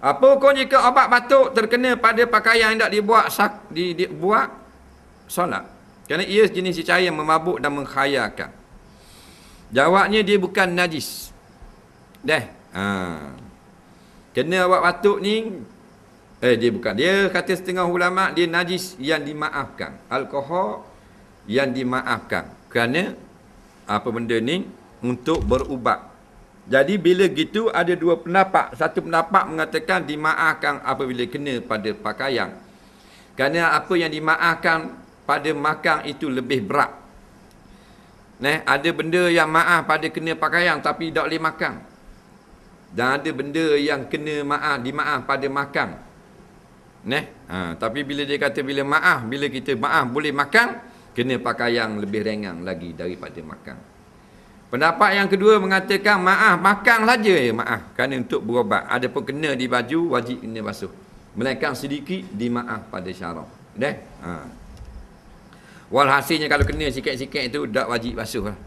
Apa hukum jika obat batuk terkena pada pakaian yang tidak dibuat solat? Kerana ia jenis cahaya yang memabuk dan mengkhayakan. Jawabnya dia bukan najis. Kena obat batuk ni, dia bukan. Dia kata setengah ulama dia najis yang dimaafkan. Alkohol yang dimaafkan. Kerana apa benda ni untuk berubat. Jadi bila gitu ada dua pendapat. Satu pendapat mengatakan dimaafkan apabila kena pada pakaian. Kerana apa yang dimaafkan pada makan itu lebih berat. Ada benda yang maaf pada kena pakaian tapi tak boleh makan. Dan ada benda yang kena dimaaf pada makan. Tapi bila dia kata bila kita maaf boleh makan, kena pakaian lebih ringan lagi daripada makan. Pendapat yang kedua mengatakan makan saja maaf kerana untuk berubat. Adapun kena di baju wajib kena basuh. Melainkan sedikit dimaaf pada syarah. Walhasilnya kalau kena sikit-sikit itu tak wajib basuh lah.